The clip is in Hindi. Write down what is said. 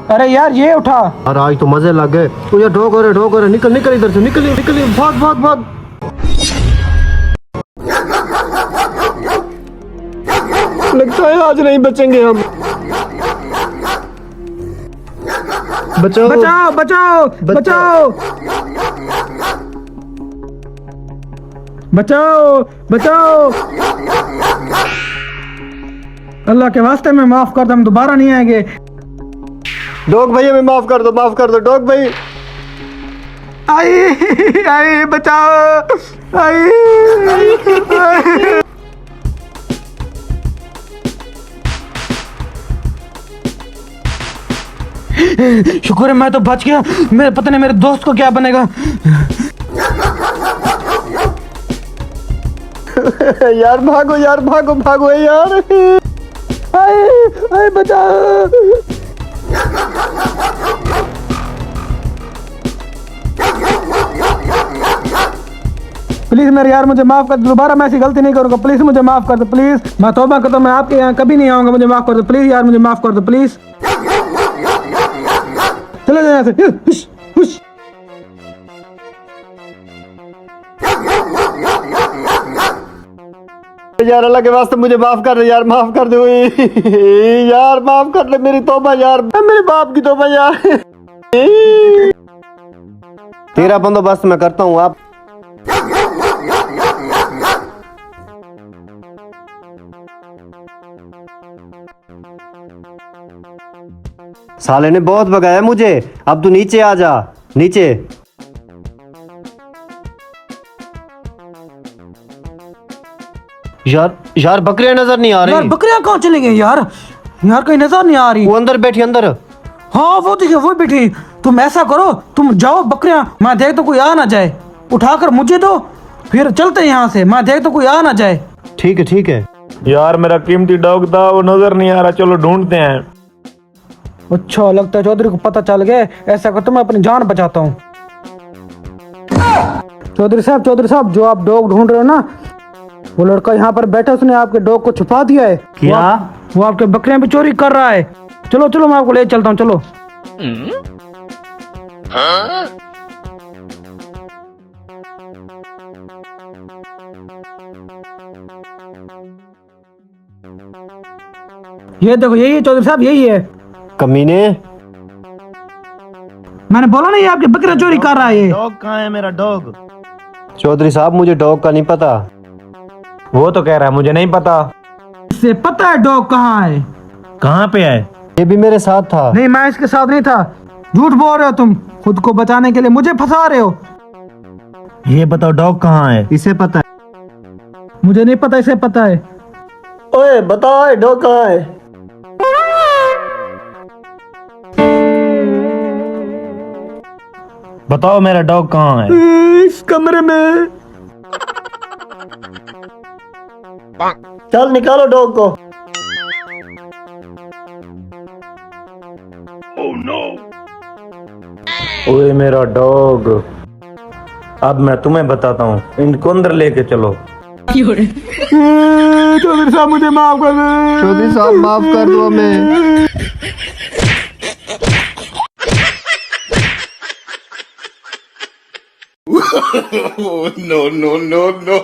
अरे यार ये उठा। अरे आज तो मजे लग गए। तू यार ढोक हो रहे, निकल निकल इधर से, निकल निकल, भाग भाग भाग। लगता है आज नहीं बचेंगे हम। बचाओ बचाओ बचाओ बचाओ बचाओ बचाओ। अल्लाह के वास्ते में माफ कर दो, हम दोबारा नहीं आएंगे। डॉग भैया मैं माफ कर दो डॉग भाई। आई आई बचाओ आई। शुक्र है मैं तो बच गया। मेरे पता नहीं मेरे दोस्त को क्या बनेगा। यार भागो भागो यार। आए आए बचाओ। प्लीज मेरे यार मुझे माफ कर दो, दोबारा मैं ऐसी गलती नहीं करूंगा। प्लीज मुझे माफ कर दो प्लीज। मैं तौबा करता हूं, मैं आपके यहाँ कभी नहीं आऊंगा। मुझे माफ कर दो प्लीज यार, मुझे माफ कर दो प्लीज। चले जाओ यहाँ से। हुश, हुश। यार अल्लाह के वास्ते मुझे माफ कर दे यार, माफ कर दो यार, माफ कर ले मेरी तौबा यार, मेरे बाप की तौबा यार। तेरा बंदोबस्त मैं करता हूँ। आप साले ने बहुत भगाया मुझे, अब तू नीचे आ जा, नीचे। यार बकरियां नजर नहीं आ रही। यार बकरियां कहाँ चली गई यार? यार कहीं नजर नहीं आ रही। वो अंदर बैठी, अंदर। हाँ वो देखिए वो बैठी। तुम ऐसा करो, तुम जाओ बकरियां, मैं देख तो कोई आ ना जाए। उठाकर मुझे दो, फिर चलते यहाँ से। मैं देख तो कोई आ ना जाए। ठीक है ठीक है। यार मेरा कीमती डॉग था, वो नजर नहीं आ रहा, चलो ढूंढते हैं। अच्छा लगता है चौधरी को पता चल गया। ऐसा करता मैं अपनी जान बचाता हूँ। चौधरी साहब जो आप डॉग ढूंढ रहे हो ना, वो लड़का यहाँ पर बैठा, उसने आपके डॉग को छुपा दिया है। क्या? वो आपके बकरियां भी चोरी कर रहा है। चलो चलो मैं आपको ले चलता हूँ, चलो। ये देखो यही है चौधरी साहब, यही है। कमीने, मैंने बोला ना ये आपके बकरियां चोरी कर रहा है ये। डॉग कहाँ है मेरा डॉग? चौधरी साहब मुझे डॉग का नहीं पता। वो तो कह रहा है मुझे नहीं पता। इससे पता है डॉग कहाँ है। कहाँ पे है? ये भी मेरे साथ था। नहीं मैं इसके साथ नहीं था। झूठ बोल रहे हो तुम, खुद को बचाने के लिए मुझे फंसा रहे हो। ये बताओ डॉग कहाँ है? इसे पता है। मुझे नहीं पता, इसे पता है। ओए बताओ डॉग कहाँ है? बताओ मेरा डॉग कहाँ है? इस कमरे में। चल निकालो डॉग को। ओए मेरा डॉग, अब मैं तुम्हें बताता हूँ, इनको अंदर लेके चलो। चौधरी साहब मुझे माफ कर दो। चौधरी साहब माफ कर दो हमें। No, no, no, no.